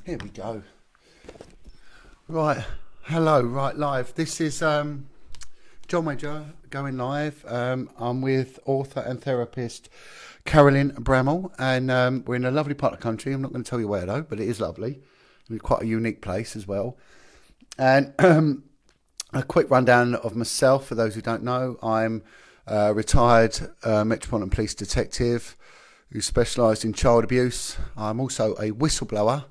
Here we go. Right, hello, right, live. This is John Wedger going live. I'm with author and therapist Carolyn Bramhall, and we're in a lovely part of the country. I'm not going to tell you where though, but it is lovely. It's quite a unique place as well. And a quick rundown of myself for those who don't know. I'm a retired Metropolitan Police detective who specialised in child abuse. I'm also a whistleblower,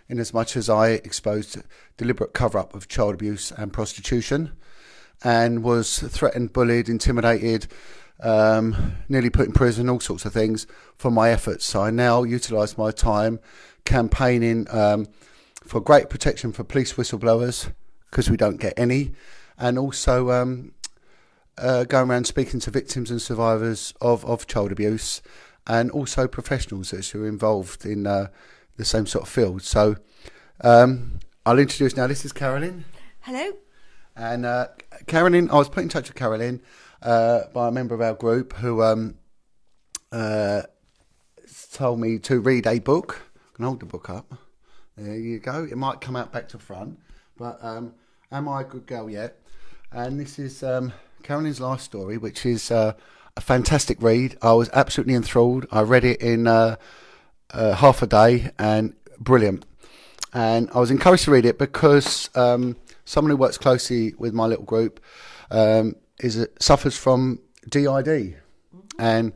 in as much as I exposed deliberate cover-up of child abuse and prostitution, and was threatened, bullied, intimidated, nearly put in prison, all sorts of things for my efforts. So I now utilise my time campaigning for greater protection for police whistleblowers, because we don't get any, and also going around speaking to victims and survivors of child abuse, and also professionals who are involved in the same sort of field. So I'll introduce now. This is Carolyn. Hello. And Carolyn, I was put in touch with Carolyn by a member of our group who told me to read a book. I can hold the book up. There you go. It might come out back to front, but Am I a Good Girl Yet? And this is Carolyn's life story, which is a fantastic read. I was absolutely enthralled. I read it in half a day, and brilliant. And I was encouraged to read it because someone who works closely with my little group suffers from DID, and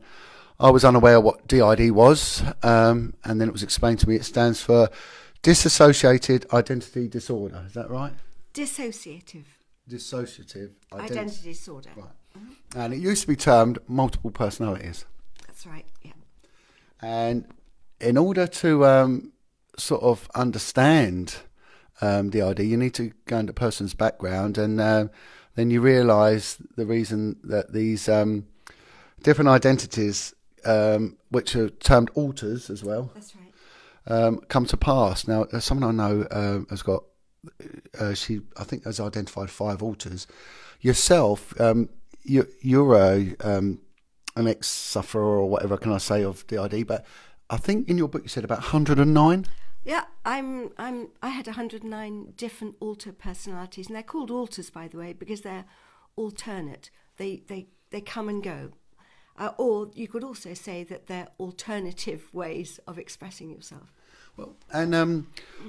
I was unaware what DID was, and then it was explained to me it stands for Dissociated Identity Disorder. Is that right? Dissociative Identity disorder. Right. Mm-hmm. And it used to be termed multiple personalities. That's right, yeah. And in order to sort of understand DID, you need to go into a person's background, and then you realise the reason that these different identities, which are termed alters as well, that's right, come to pass. Now, someone I know has got, she I think has identified 5 alters. Yourself, you're an ex-sufferer or whatever can I say of DID, but I think in your book you said about 109. Yeah, I had 109 different alter personalities, and they're called alters, by the way, because they're alternate. They come and go, or you could also say that they're alternative ways of expressing yourself. Well, and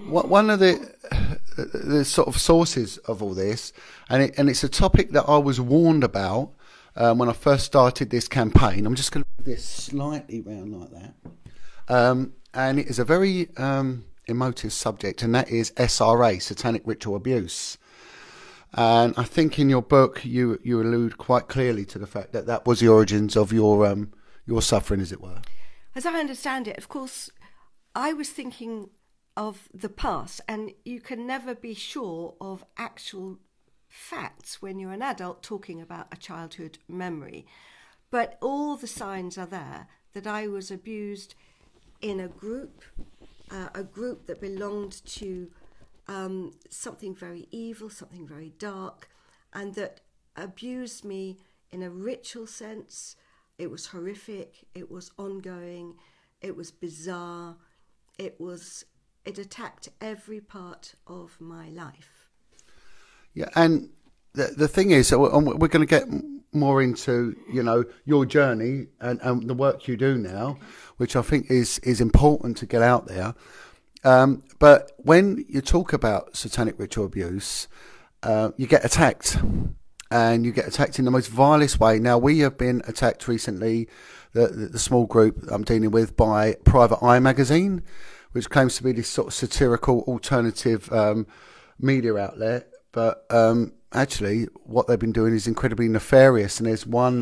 one of the sort of sources of all this, and it's a topic that I was warned about when I first started this campaign. I'm just going to move this slightly round like that. And it is a very emotive subject, and that is SRA, Satanic Ritual Abuse. And I think in your book you allude quite clearly to the fact that was the origins of your suffering, as it were. As I understand it, of course, I was thinking of the past, and you can never be sure of actual facts when you're an adult talking about a childhood memory. But all the signs are there that I was abused in a group that belonged to something very evil, something very dark, and that abused me in a ritual sense. It was horrific, it was ongoing, it was bizarre, it attacked every part of my life. Yeah, and the thing is, we're going to get more into, your journey and the work you do now, which I think is important to get out there. But when you talk about satanic ritual abuse, you get attacked, and you get attacked in the most vilest way. Now, we have been attacked recently, the small group I'm dealing with, by Private Eye magazine, which claims to be this sort of satirical alternative media outlet. But actually, what they've been doing is incredibly nefarious. And there's one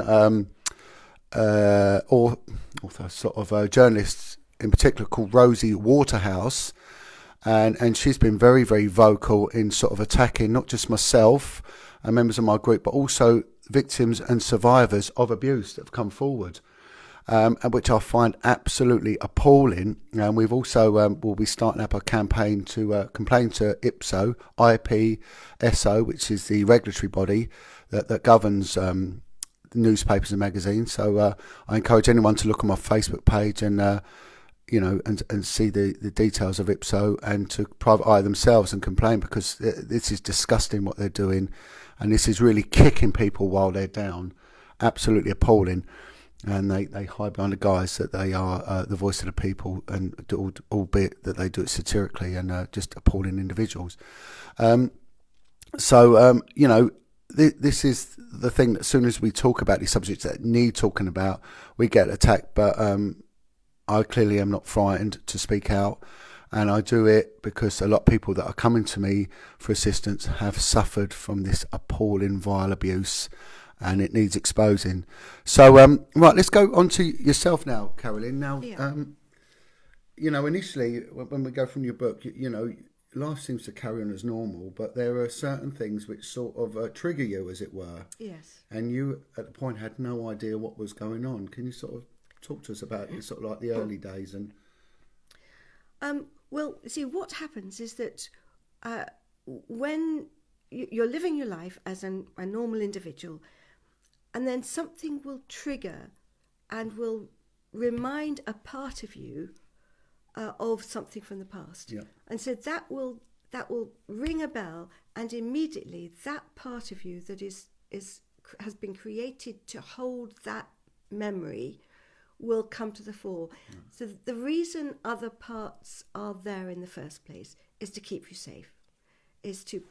journalist in particular called Rosie Waterhouse, and she's been very, very vocal in sort of attacking not just myself and members of my group, but also victims and survivors of abuse that have come forward, and which I find absolutely appalling. And we've also will be starting up a campaign to complain to IPSO, which is the regulatory body that governs newspapers and magazines. So I encourage anyone to look on my Facebook page and and see the details of Ipso, and to private eye themselves and complain, because this is disgusting what they're doing, and this is really kicking people while they're down. Absolutely appalling. And they hide behind the guise that they are the voice of the people, and albeit that they do it satirically, and just appalling individuals. This is the thing that as soon as we talk about these subjects that need talking about, we get attacked. But I clearly am not frightened to speak out, and I do it because a lot of people that are coming to me for assistance have suffered from this appalling, vile abuse, and it needs exposing. So, right, let's go on to yourself now, Carolyn. Now, initially, when we go from your book, life seems to carry on as normal, but there are certain things which sort of trigger you, as it were. Yes. And you, at the point, had no idea what was going on. Can you sort of talk to us about sort of like the early days? And well, see, what happens is that when you're living your life as a normal individual, and then something will trigger and will remind a part of you of something from the past. Yeah. And so that will ring a bell, and immediately that part of you that has been created to hold that memory will come to the fore. Yeah. So the reason other parts are there in the first place is to keep you safe, is to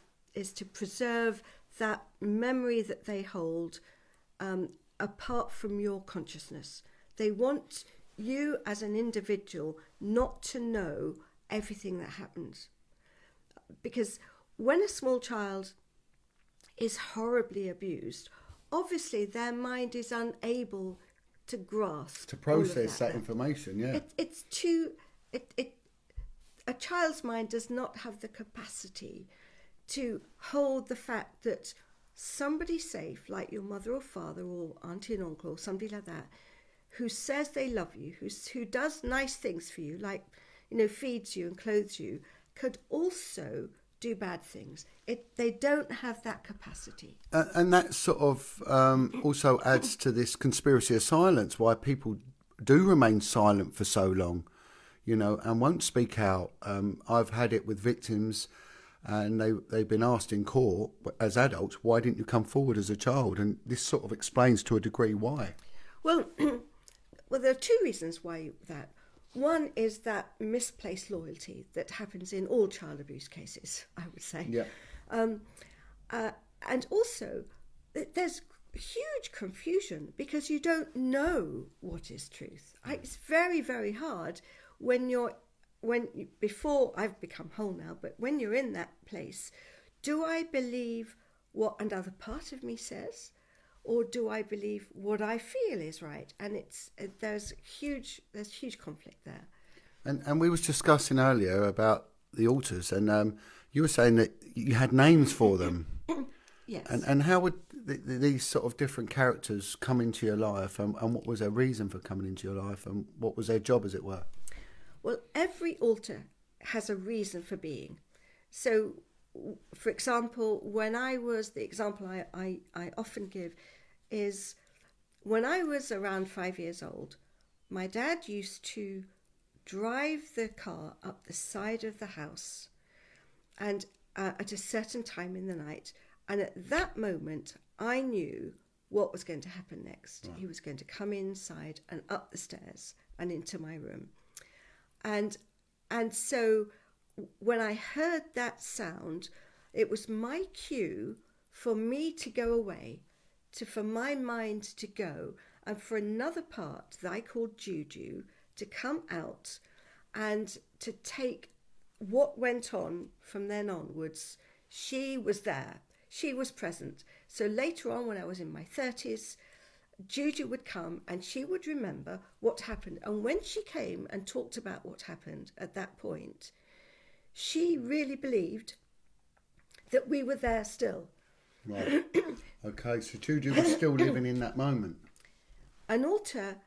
preserve that memory that they hold apart from your consciousness. They want you as an individual not to know everything that happens. Because when a small child is horribly abused, obviously their mind is unable to grasp, to process that information. Yeah, a child's mind does not have the capacity to hold the fact that somebody safe, like your mother or father or auntie and uncle or somebody like that, who says they love you, who does nice things for you, like feeds you and clothes you, could also do bad things. They don't have that capacity. And that sort of also adds to this conspiracy of silence, why people do remain silent for so long, and won't speak out. I've had it with victims, and they've been asked in court as adults, why didn't you come forward as a child? And this sort of explains to a degree why. Well, there are two reasons why that. One is that misplaced loyalty that happens in all child abuse cases, I would say. Yeah. And also, there's huge confusion because you don't know what is truth. It's very, very hard before I've become whole now, but when you're in that place, do I believe what another part of me says, or do I believe what I feel is right? And there's huge conflict there. And we was discussing earlier about the altars, and you were saying that you had names for them. Yes. And how would these sort of different characters come into your life, and what was their reason for coming into your life, and what was their job, as it were? Well, every altar has a reason for being. So, for example, the example I often give is when I was around 5 years old, my dad used to drive the car up the side of the house, and at a certain time in the night, and at that moment I knew what was going to happen next. Right. He was going to come inside and up the stairs and into my room, and so when I heard that sound, it was my cue for me to go away, for my mind to go, and for another part that I called Juju to come out and to take what went on from then onwards. She was there. She was present. So later on, when I was in my 30s, Juju would come and she would remember what happened. And when she came and talked about what happened at that point, she really believed that we were there still. Right. Okay, so Juju was still living in that moment. An altar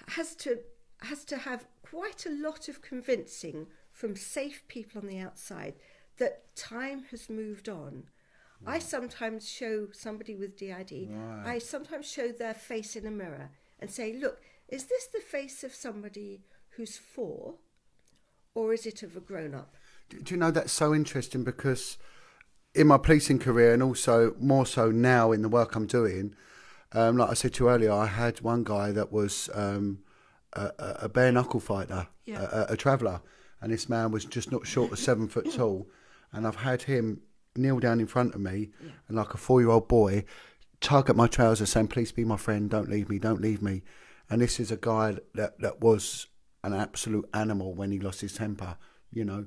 has to have quite a lot of convincing from safe people on the outside that time has moved on. Right. I sometimes show somebody with DID, right. I sometimes show their face in a mirror and say, look, is this the face of somebody who's 4, or is it of a grown-up? Do you know, that's so interesting, because in my policing career, and also more so now in the work I'm doing, like I said to you earlier, I had one guy that was a bare knuckle fighter, a traveller, and this man was just not short of 7 foot tall, and I've had him kneel down in front of me and, like a 4-year-old boy, tug at my trousers saying, "Please be my friend, don't leave me, don't leave me." And this is a guy that was an absolute animal when he lost his temper, you know.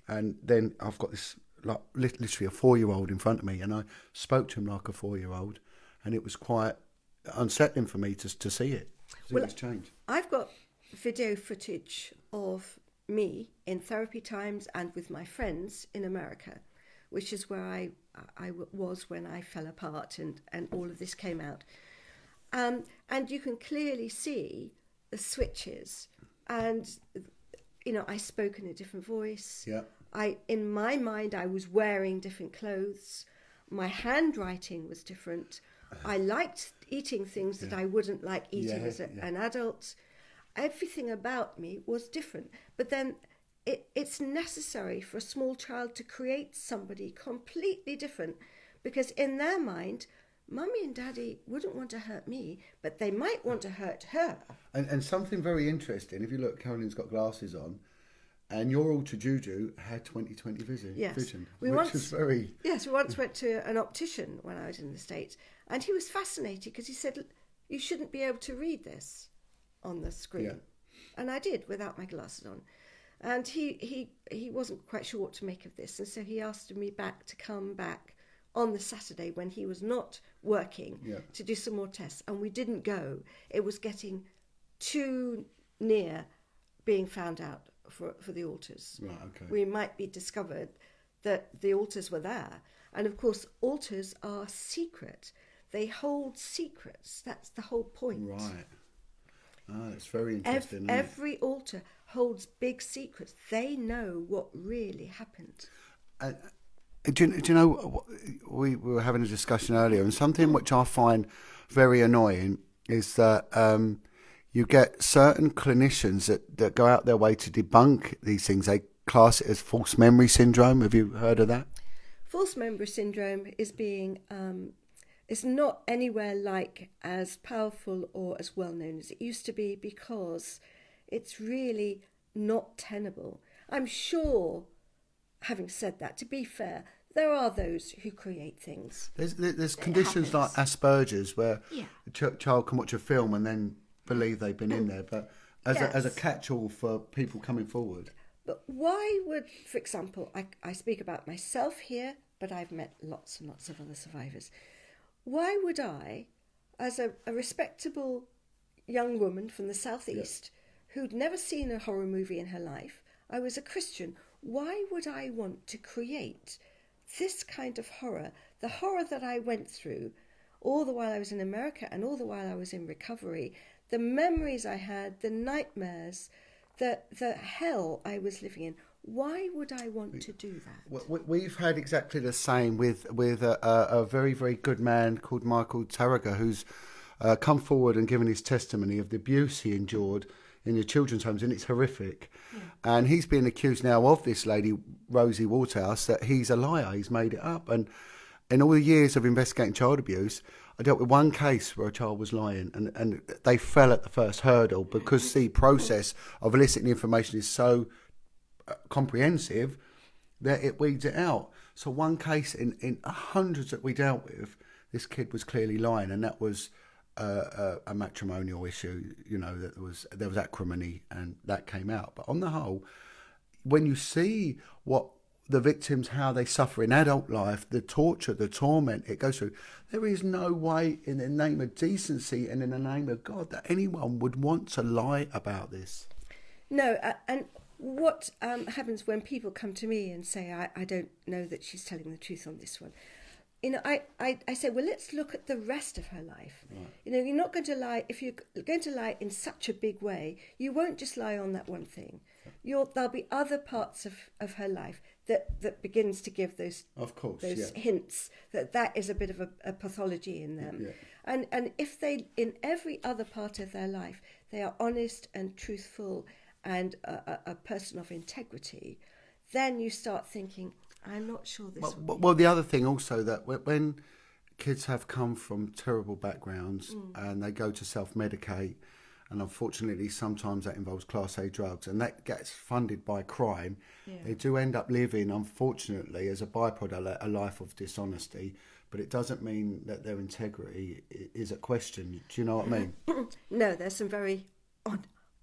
And then I've got this, like, literally a 4-year-old in front of me, and I spoke to him like a 4-year-old, and it was quite unsettling for me to see it. It's changed. I've got video footage of me in therapy times and with my friends in America, which is where I was when I fell apart and all of this came out. And you can clearly see the switches. And, you know, I spoke in a different voice. Yeah. In my mind, I was wearing different clothes. My handwriting was different. I liked eating things that I wouldn't like eating as an adult. Everything about me was different. But then it's necessary for a small child to create somebody completely different, because in their mind, Mummy and Daddy wouldn't want to hurt me, but they might want to hurt her. And something very interesting, if you look, Carolyn's got glasses on, and your alter juju had 20/20 vision. Yes. We once went to an optician when I was in the States, and he was fascinated because he said, "You shouldn't be able to read this on the screen." Yeah. And I did without my glasses on. And he wasn't quite sure what to make of this, and so he asked me to come back on the Saturday when he was not working to do some more tests, and we didn't go. It was getting too near being found out for the alters. Right, okay. We might be discovered that the alters were there. And of course, alters are secret. They hold secrets. That's the whole point. Right. Ah, that's very interesting. Every altar holds big secrets. They know what really happened. Do you know, we were having a discussion earlier, and something which I find very annoying is that you get certain clinicians that go out their way to debunk these things. They class it as false memory syndrome. Have you heard of that? False memory syndrome is it's not anywhere like as powerful or as well known as it used to be, because it's really not tenable. I'm sure, having said that, to be fair, there are those who create things. There's conditions like Asperger's where a child can watch a film and then believe they've been in there, but as a catch-all for people coming forward. But why would, for example, I speak about myself here, but I've met lots and lots of other survivors. Why would I, as a respectable young woman from the southeast who'd never seen a horror movie in her life, I was a Christian, why would I want to create this kind of horror, the horror that I went through all the while I was in America and all the while I was in recovery, the memories I had, the nightmares, the hell I was living in? Why would I want to do that? We've had exactly the same with a very, very good man called Michael Tarraga, who's come forward and given his testimony of the abuse he endured in the children's homes, and it's horrific. Yeah. And he's being accused now of this lady, Rosie Waterhouse, that he's a liar, he's made it up. And in all the years of investigating child abuse, I dealt with one case where a child was lying, and they fell at the first hurdle because the process of eliciting information is so comprehensive that it weeds it out. So one case in hundreds that we dealt with, this kid was clearly lying, and that was a matrimonial issue. You know, that there was acrimony, and that came out. But on the whole, when you see what the victims, how they suffer in adult life, the torture, the torment it goes through, there is no way in the name of decency and in the name of God that anyone would want to lie about this. No, and what happens when people come to me and say, I don't know that she's telling the truth on this one? You know, I say, well, let's look at the rest of her life. Right. You know, you're not going to lie. If you're going to lie in such a big way, you won't just lie on that one thing. There'll be other parts of her life that begins to give those hints that is a bit of a pathology in them. Yeah. And if they, in every other part of their life, they are honest and truthful and a person of integrity, then you start thinking, I'm not sure this will be. Well, the other thing also that when kids have come from terrible backgrounds and they go to self-medicate, and unfortunately sometimes that involves Class A drugs, and that gets funded by crime, they do end up living, unfortunately, as a byproduct, a life of dishonesty. But it doesn't mean that their integrity is at question. Do you know what I mean? No, there's some very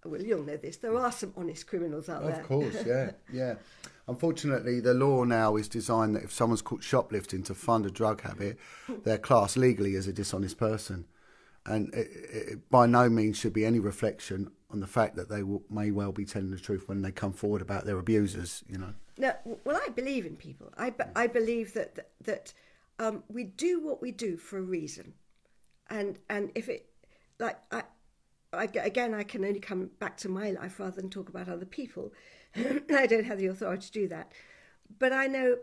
well, you'll know this. There are some honest criminals out there. Of course, yeah. Unfortunately, the law now is designed that if someone's caught shoplifting to fund a drug habit, they're classed legally as a dishonest person. And it by no means should be any reflection on the fact that they may well be telling the truth when they come forward about their abusers, you know. No, well, I believe in people. I believe that we do what we do for a reason. And if it, like, I can only come back to my life rather than talk about other people. I don't have the authority to do that. But I know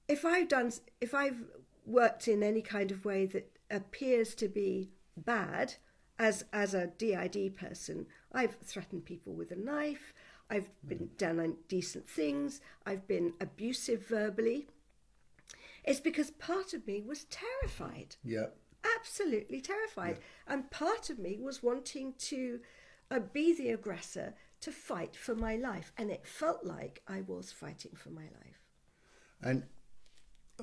if I've worked in any kind of way that appears to be bad as a DID person, I've threatened people with a knife, I've been done indecent things, I've been abusive verbally. It's because part of me was terrified. Yeah. Absolutely terrified. Yeah. And part of me was wanting to be the aggressor, to fight for my life. And it felt like I was fighting for my life. And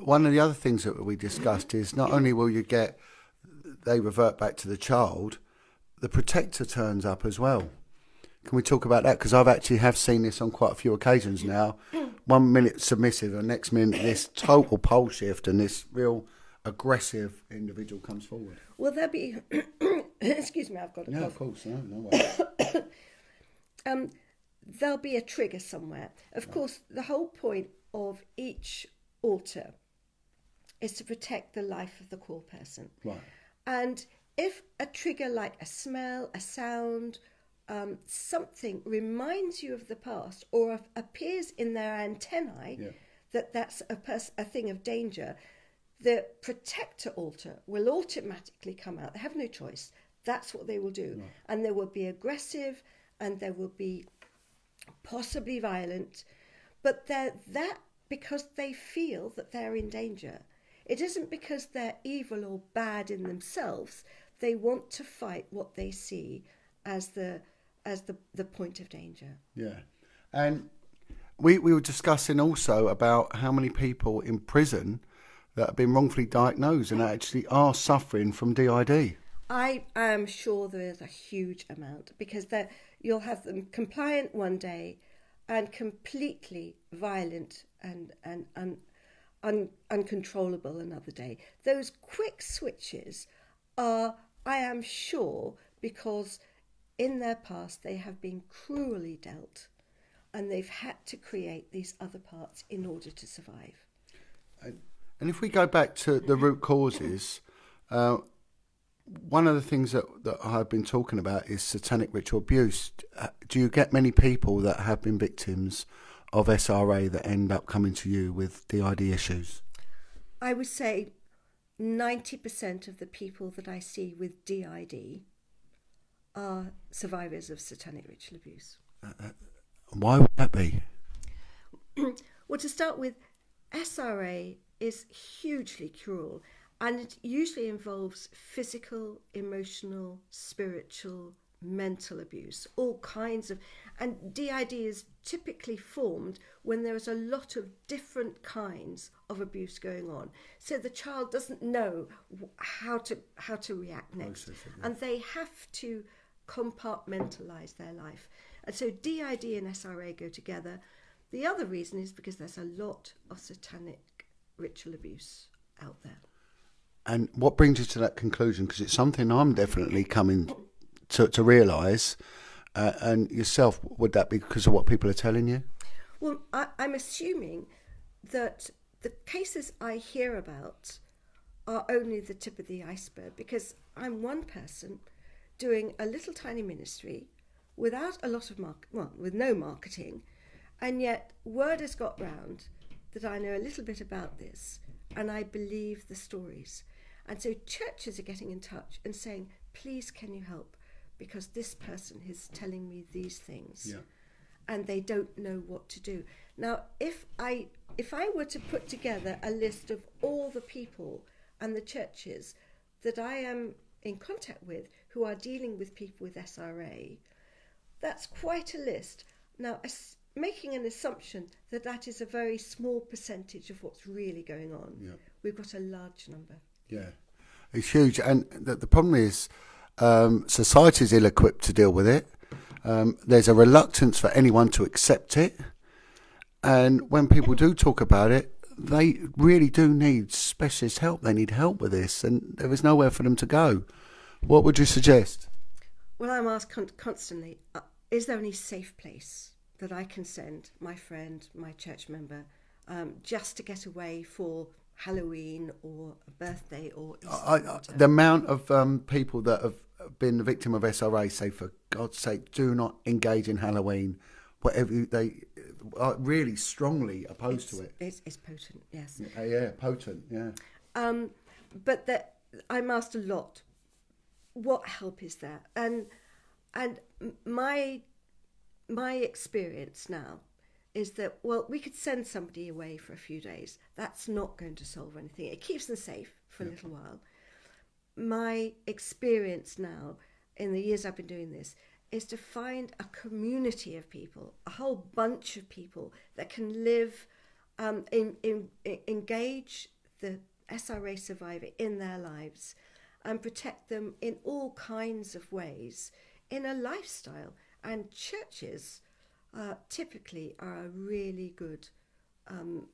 one of the other things that we discussed is not only will you get, they revert back to the child, the protector turns up as well. Can we talk about that? Because I've actually have seen this on quite a few occasions now. 1 minute submissive and next minute this total pole shift and this real aggressive individual comes forward. Well, there'll be... Excuse me, I've got a cough. No, of course, no way. There'll be a trigger somewhere. Of course, the whole point of each altar is to protect the life of the call person. Right. And if a trigger like a smell, a sound, something reminds you of the past or appears in their antennae, that's a thing of danger, the protector altar will automatically come out. They have no choice. That's what they will do. Right. And they will be aggressive and they will be possibly violent, but they're that because they feel that they're in danger. It isn't because they're evil or bad in themselves. They want to fight what they see as the point of danger. Yeah. And we were discussing also about how many people in prison that have been wrongfully diagnosed and actually are suffering from DID. I am sure there is a huge amount because you'll have them compliant one day and completely violent and uncontrollable another day. Those quick switches are, I am sure, because in their past they have been cruelly dealt and they've had to create these other parts in order to survive. And if we go back to the root causes, one of the things that I've been talking about is satanic ritual abuse. Do you get many people that have been victims of SRA that end up coming to you with DID issues? I would say 90% of the people that I see with DID are survivors of satanic ritual abuse. Why would that be? Well, to start with, SRA is hugely cruel, and it usually involves physical, emotional, spiritual, mental abuse, all kinds of... And DID is typically formed when there is a lot of different kinds of abuse going on. So the child doesn't know how to react next. And they have to compartmentalize their life. And so DID and SRA go together. The other reason is because there's a lot of satanic ritual abuse out there. And what brings you to that conclusion? Because it's something I'm definitely coming to realise. And yourself, would that be because of what people are telling you? Well, I'm assuming that the cases I hear about are only the tip of the iceberg, because I'm one person doing a little tiny ministry without a lot of with no marketing, and yet word has got round that I know a little bit about this and I believe the stories. And so churches are getting in touch and saying, please, can you help? Because this person is telling me these things. Yeah. and they don't know what to do. Now, if I were to put together a list of all the people and the churches that I am in contact with who are dealing with people with SRA, that's quite a list. Now, making an assumption that that is a very small percentage of what's really going on, we've got a large number. Yeah, it's huge. And the problem is society's ill-equipped to deal with it. There's a reluctance for anyone to accept it. And when people do talk about it, they really do need specialist help. They need help with this, and there is nowhere for them to go. What would you suggest? Well, I'm asked constantly, is there any safe place that I can send my friend, my church member, just to get away for Halloween or a birthday or Easter? The amount of people that have been the victim of SRA say, for God's sake, do not engage in Halloween. Whatever they are really strongly opposed to it. It's potent, yes. Yeah, potent, yeah. But that I'm asked a lot, what help is there? And my experience now is that, well, we could send somebody away for a few days. That's not going to solve anything. It keeps them safe for a little while. My experience now, in the years I've been doing this, is to find a community of people, a whole bunch of people that can live, engage the SRA survivor in their lives and protect them in all kinds of ways in a lifestyle. And churches typically are a really good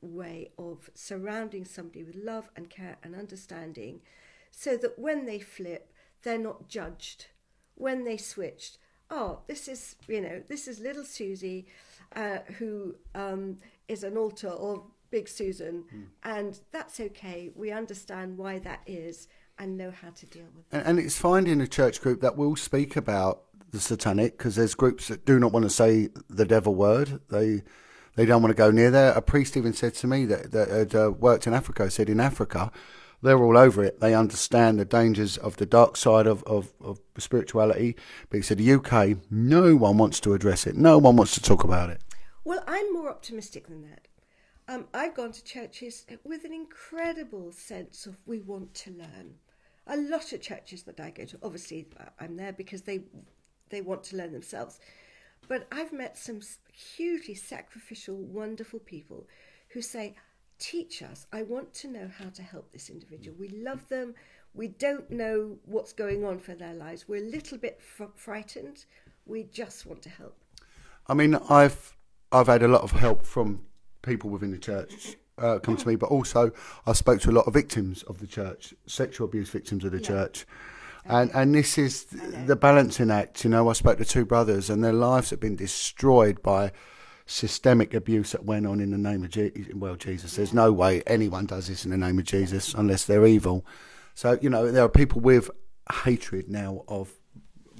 way of surrounding somebody with love and care and understanding, so that when they flip, they're not judged. When they switched, this is little Susie, who is an altar or Big Susan, and that's okay. We understand why that is and know how to deal with it. And it's finding a church group that will speak about the Satanic, because there's groups that do not want to say the devil word. They don't want to go near there. A priest even said to me that had worked in Africa, said in Africa, they're all over it. They understand the dangers of the dark side of spirituality. But he said, the UK, no one wants to address it. No one wants to talk about it. Well, I'm more optimistic than that. I've gone to churches with an incredible sense of we want to learn. A lot of churches that I go to, obviously I'm there because they want to learn themselves. But I've met some hugely sacrificial, wonderful people who say, teach us. I want to know how to help this individual. We love them. We don't know what's going on for their lives. We're a little bit frightened. We just want to help. I mean, I've had a lot of help from people within the church come to me, but also I spoke to a lot of victims of the church, sexual abuse victims of the church. And this is the balancing act. You know, I spoke to two brothers and their lives have been destroyed by systemic abuse that went on in the name of Jesus. There's no way anyone does this in the name of Jesus unless they're evil. So, you know, there are people with hatred now of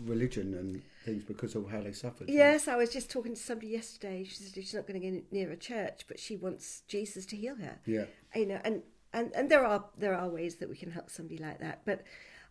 religion and things because of how they suffered. Yes, I was just talking to somebody yesterday. She said she's not going to get near a church, but she wants Jesus to heal her. Yeah. You know, and there are ways that we can help somebody like that. But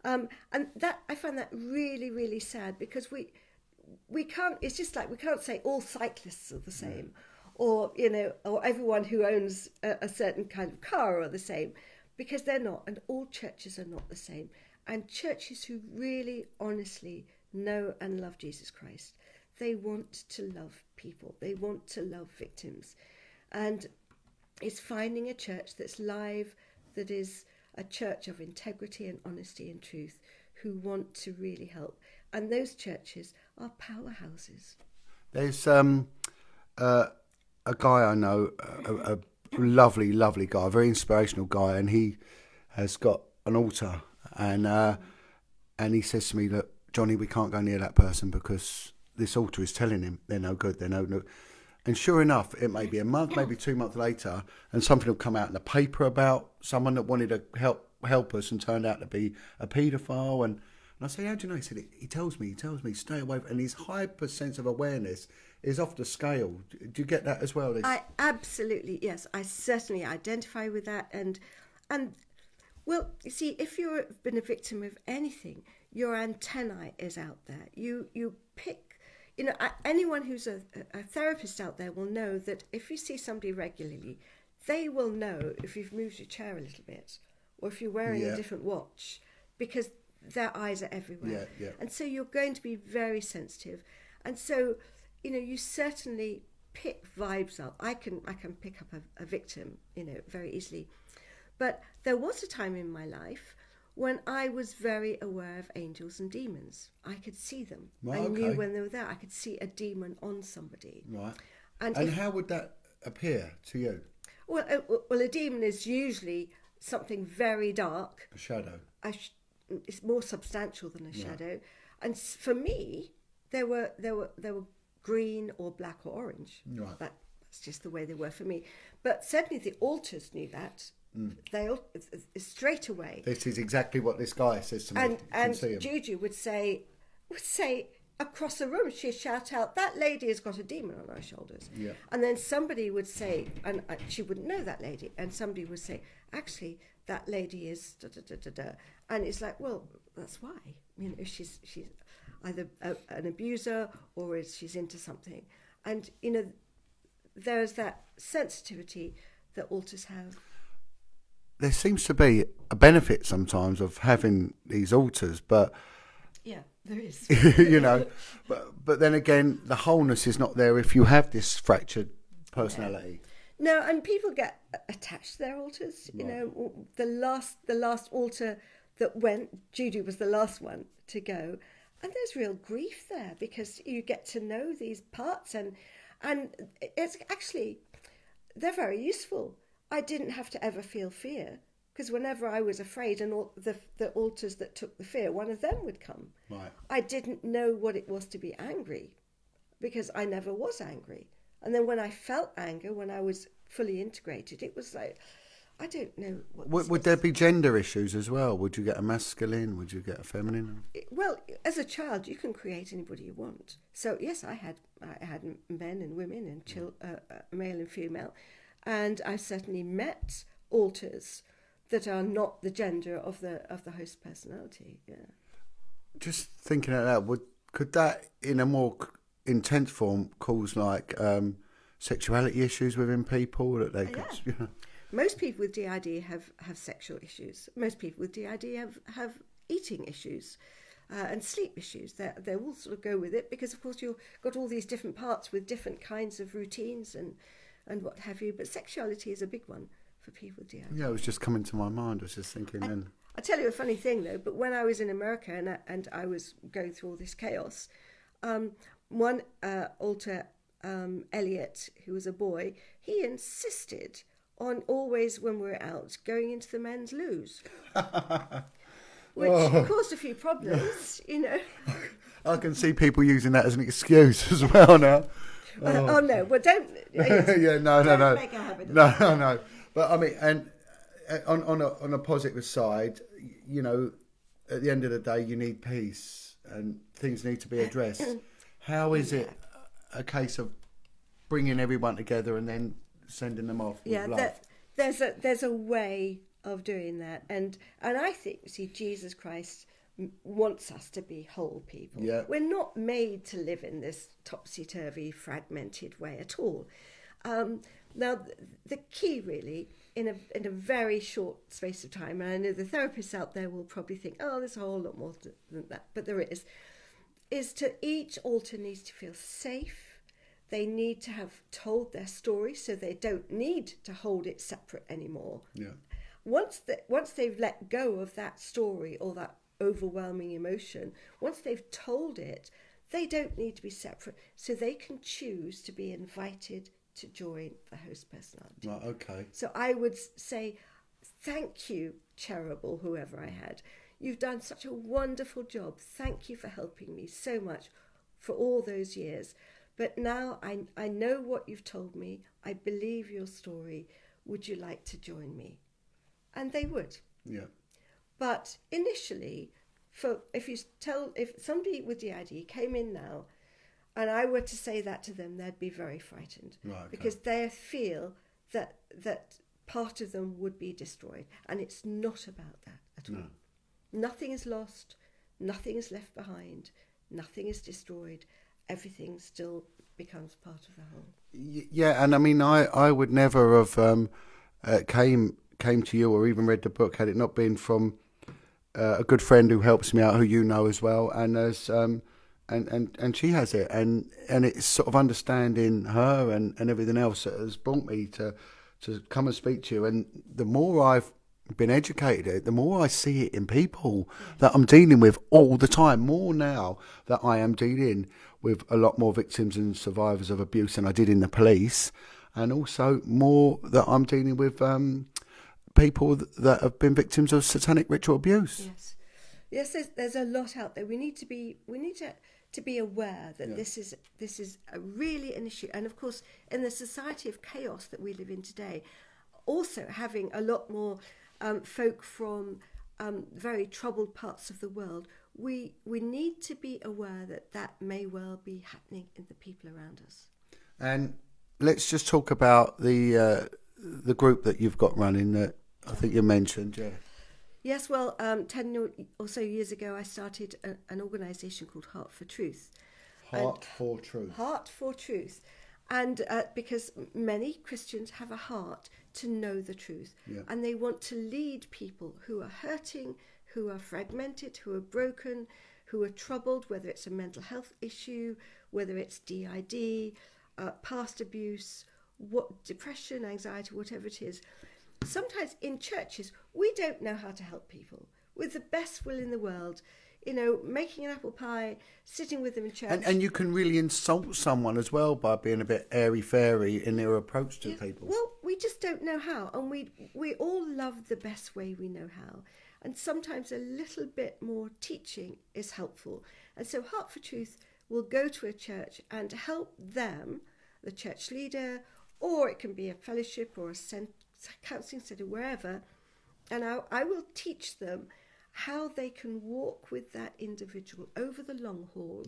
and that I find that really, really sad, because we can't, it's just like we can't say all cyclists are the same, or, you know, or everyone who owns a certain kind of car are the same, because they're not, and all churches are not the same. And churches who really honestly know and love Jesus Christ, they want to love people, they want to love victims. And it's finding a church that's live, that is a church of integrity and honesty and truth, who want to really help. And those churches are powerhouses. There's a guy I know, a lovely, lovely guy, a very inspirational guy, and he has got an altar, and he says to me, look, Johnny, we can't go near that person because this altar is telling him they're no good, they're no. And sure enough, it may be a month, maybe 2 months later, and something will come out in the paper about someone that wanted to help us and turned out to be a paedophile. And I say, how do you know? He said, he tells me, stay away. And his hyper sense of awareness is off the scale. Do you get that as well? I absolutely, yes. I certainly identify with that. And well, you see, if you've been a victim of anything, your antennae is out there. You pick, anyone who's a therapist out there will know that if you see somebody regularly, they will know if you've moved your chair a little bit or if you're wearing a different watch, because their eyes are everywhere. Yeah. And so you're going to be very sensitive. And so, you certainly pick vibes up. I can pick up a victim, very easily. But there was a time in my life when I was very aware of angels and demons. I could see them. I knew when they were there. I could see a demon on somebody. Right. And how would that appear to you? Well, a demon is usually something very dark. A shadow. It's more substantial than a shadow. And for me, they were green or black or orange. Right. That's just the way they were for me. But certainly the altars knew that. They straight away. This is exactly what this guy says to me. And Juju would say across the room, she'd shout out, "That lady has got a demon on her shoulders." Yeah. And then somebody would say, and she wouldn't know that lady, and somebody would say, "Actually, that lady is da da da da da," and it's like, well, that's why. She's either an abuser or she's into something, and there's that sensitivity that altars have. There seems to be a benefit sometimes of having these altars, but yeah, there is. but then again, the wholeness is not there if you have this fractured personality. No, and people get attached to their altars. Right. The last altar that went, Judy was the last one to go, and there's real grief there because you get to know these parts, and it's actually, they're very useful. I didn't have to ever feel fear, because whenever I was afraid, and the altars that took the fear, one of them would come. Right. I didn't know what it was to be angry, because I never was angry. And then when I felt anger, when I was fully integrated, it was like, I don't know what. Would there be gender issues as well? Would you get a masculine? Would you get a feminine? Well, as a child, you can create anybody you want. So yes, I had men and women and male and female. And I've certainly met altars that are not the gender of the host personality. Yeah. Just thinking out loud, could that, in a more intense form, cause like sexuality issues within people that they could? Most people with DID have sexual issues. Most people with DID have eating issues and sleep issues. They all sort of go with it because, of course, you've got all these different parts with different kinds of routines and what have you, but sexuality is a big one for people with DID. Yeah, it was just coming to my mind. I was just thinking then. I'll tell you a funny thing though, but when I was in America and I was going through all this chaos, one altar, Elliot, who was a boy, he insisted on always, when we were out, going into the men's loos. Which caused a few problems, I can see people using that as an excuse as well now. Oh no! Well, don't. Yeah, no. Make a habit of No. But I mean, and on a positive side, at the end of the day, you need peace and things need to be addressed. How is it a case of bringing everyone together and then sending them off with love? There's a way of doing that, and I think, Jesus Christ wants us to be whole people. Yeah. We're not made to live in this topsy-turvy, fragmented way at all. Now, the key really, in a very short space of time, and I know the therapists out there will probably think, oh, there's a whole lot more than that, but there is to each altar needs to feel safe. They need to have told their story, so they don't need to hold it separate anymore. Yeah. Once they've let go of that story or that overwhelming emotion, once they've told it, they don't need to be separate, so they can choose to be invited to join the host personality. Right, okay. So I would say, thank you, Cherubble, whoever I had. You've done such a wonderful job. Thank you for helping me so much for all those years. But now I know what you've told me. I believe your story. Would you like to join me? And they would. Yeah. But initially, if somebody with DID came in now, and I were to say that to them, they'd be very frightened. Right, okay. Because they feel that part of them would be destroyed. And it's not about that at all. Nothing is lost, nothing is left behind, nothing is destroyed. everything still becomes part of the whole. Yeah, and I mean, I would never have came to you or even read the book had it not been from a good friend who helps me out, who you know as well, and as and she has it, and it's sort of understanding her and everything else that has brought me to come and speak to you. And the more I've been educated, the more I see it in people that I'm dealing with all the time. More now that I am dealing with a lot more victims and survivors of abuse than I did in the police, and also more that I'm dealing with people that have been victims of satanic ritual abuse. Yes. There's a lot out there. We need to be aware that this is really an issue. And of course, in the society of chaos that we live in today, also having a lot more folk from very troubled parts of the world, we need to be aware that may well be happening in the people around us. And let's just talk about the group that you've got running that I think you mentioned. Yes, well, 10 or so years ago, I started an organisation called Heart for Truth. Heart for Truth. Heart for Truth. And because many Christians have a heart to know the truth, and they want to lead people who are hurting, who are fragmented, who are broken, who are troubled, whether it's a mental health issue, whether it's DID, past abuse, depression, anxiety, whatever it is. Sometimes in churches, we don't know how to help people with the best will in the world. You know, making an apple pie, sitting with them in church. And you can really insult someone as well by being a bit airy-fairy in their approach to people. Well, we just don't know how. And we all love the best way we know how. And sometimes a little bit more teaching is helpful. And so Heart for Truth will go to a church and help them, the church leader, or it can be a fellowship or a counselling centre, wherever. And I will teach them how they can walk with that individual over the long haul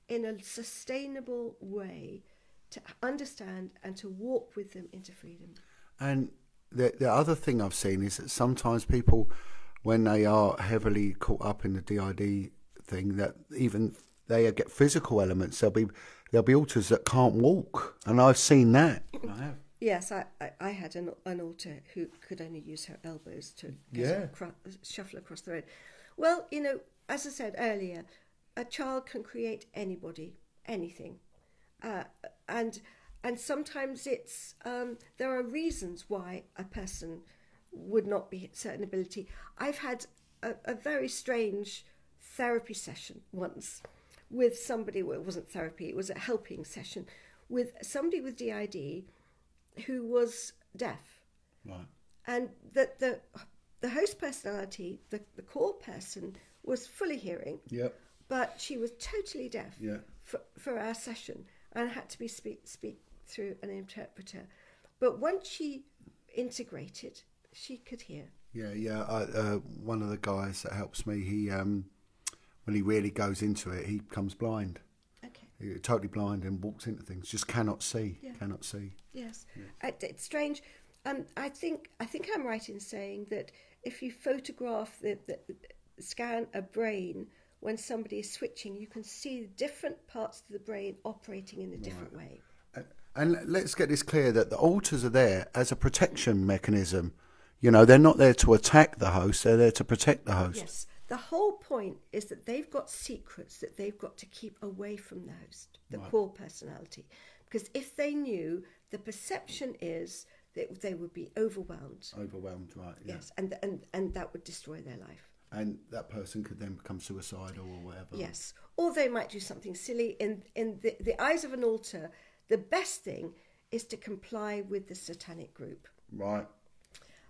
in a sustainable way to understand and to walk with them into freedom. And the other thing I've seen is that sometimes people, when they are heavily caught up in the DID thing, that even they get physical elements. There'll be alters that can't walk, and I've seen that. I have. Yes, I had an altar who could only use her elbows to shuffle across the road. Well, you know, as I said earlier, a child can create anything. And sometimes it's there are reasons why a person would not be a certain ability. I've had a very strange therapy session once with somebody, well, it wasn't therapy, it was a helping session with somebody with DID who was deaf. Right. And that the host personality, the core person, was fully hearing. Yep. But she was totally deaf for our session and had to speak through an interpreter. But once she integrated, she could hear. One of the guys that helps me, he when he really goes into it, he becomes blind. Okay. He's totally blind and walks into things, just cannot see. Cannot see. Yes. It's strange. I think I'm right in saying that if you photograph scan a brain when somebody is switching, you can see different parts of the brain operating in a different way. And let's get this clear, that the altars are there as a protection mechanism. You know, they're not there to attack the host, they're there to protect the host. Yes. The whole point is that they've got secrets that they've got to keep away from the host, the core personality. Because if they knew, the perception is that they would be overwhelmed. Overwhelmed, right. Yeah. Yes, and that would destroy their life. And that person could then become suicidal or whatever. Yes, or they might do something silly. In the eyes of an altar, the best thing is to comply with the satanic group. Right.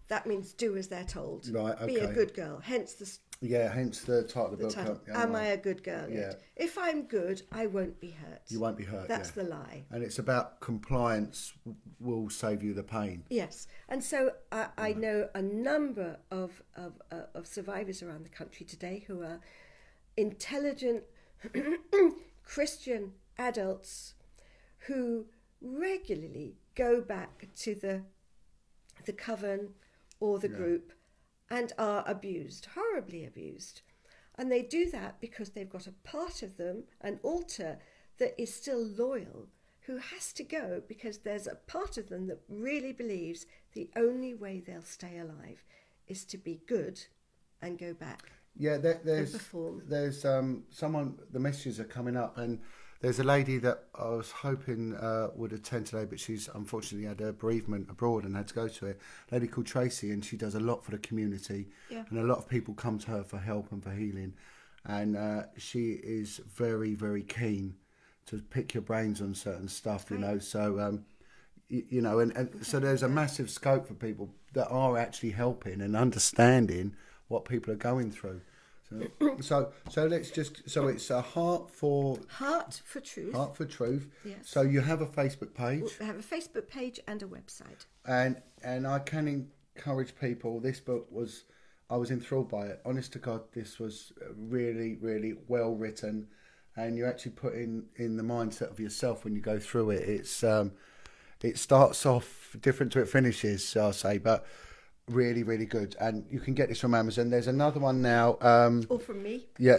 That means do as they're told. Right, okay. Be a good girl, hence the title of the book. Title. Am I a good girl yet? If I'm good, I won't be hurt. You won't be hurt. That's the lie. And it's about compliance will save you the pain. Yes, and so I know a number of survivors around the country today who are intelligent Christian adults who regularly go back to the coven or the group and are abused, horribly abused. And they do that because they've got a part of them, an altar, that is still loyal, who has to go because there's a part of them that really believes the only way they'll stay alive is to be good and go back. Yeah, and perform. There's someone. The messages are coming up, and there's a lady that I was hoping would attend today, but she's unfortunately had a bereavement abroad and had to go to it. A lady called Tracy, and she does a lot for the community, and a lot of people come to her for help and for healing, and she is very, very keen to pick your brains on certain stuff, you know. So you know, and so there's a massive scope for people that are actually helping and understanding what people are going through. So let's just, so it's a Heart for Truth. Heart for Truth. Yes. So you have a Facebook page. We have a Facebook page and a website. And I can encourage people. This book I was enthralled by it. Honest to God, this was really, really well written, and you actually put in the mindset of yourself when you go through it. It's it starts off different to it finishes, I'll say, but really, really good. And you can get this from Amazon. There's another one now. Or from me. Yeah,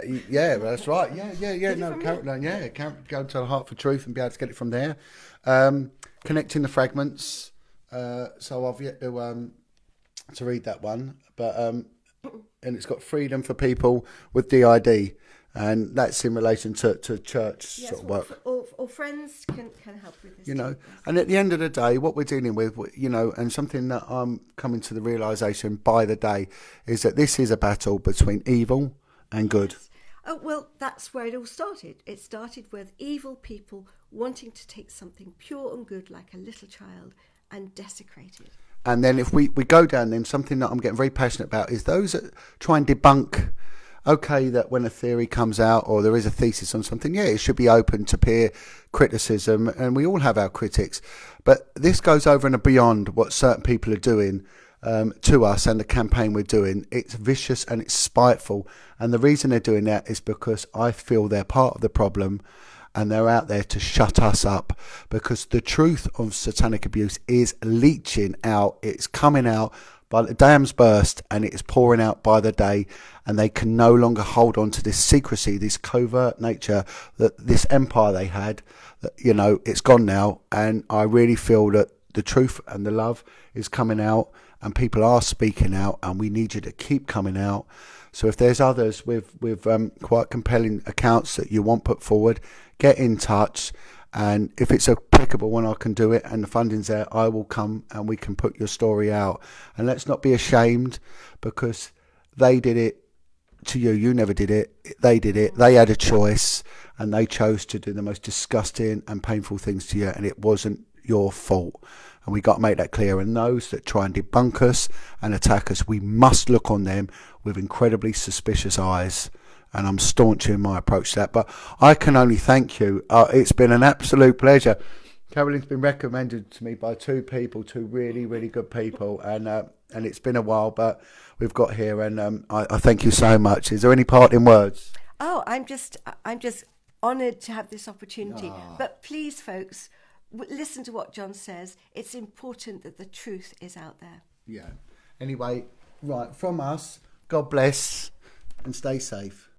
that's right. Yeah. No, Carolyn, go to the Heart for Truth and be able to get it from there. Connecting the Fragments. So I've yet to read that one, but and it's got freedom for people with DID. And that's in relation to church sort of work. Or friends can help with this. You know, and at the end of the day, what we're dealing with, you know, and something that I'm coming to the realisation by the day is that this is a battle between evil and good. Yes. Oh, well, that's where it all started. It started with evil people wanting to take something pure and good like a little child and desecrate it. And then if we go down, then something that I'm getting very passionate about is those that try and debunk. Okay, that when a theory comes out or there is a thesis on something, it should be open to peer criticism, and we all have our critics. But this goes over and beyond what certain people are doing to us and the campaign we're doing. It's vicious and it's spiteful, and the reason they're doing that is because I feel they're part of the problem, and they're out there to shut us up, because the truth of satanic abuse is leaching out. It's coming out. But the dam's burst and it is pouring out by the day, and they can no longer hold on to this secrecy, this covert nature, that this empire they had, that, you know, it's gone now. And I really feel that the truth and the love is coming out, and people are speaking out, and we need you to keep coming out. So if there's others with quite compelling accounts that you want put forward, get in touch. And if it's applicable when I can do it and the funding's there, I will come and we can put your story out. And let's not be ashamed, because they did it to you. You never did it. They did it. They had a choice, and they chose to do the most disgusting and painful things to you, and it wasn't your fault. And we got to make that clear. And those that try and debunk us and attack us, we must look on them with incredibly suspicious eyes. And I'm staunch in my approach to that. But I can only thank you. It's been an absolute pleasure. Carolyn's been recommended to me by two really, really good people. And it's been a while, but we've got here. And I thank you so much. Is there any parting words? Oh, I'm just honoured to have this opportunity. But please, folks, listen to what John says. It's important that the truth is out there. Yeah. Anyway, right, from us, God bless and stay safe.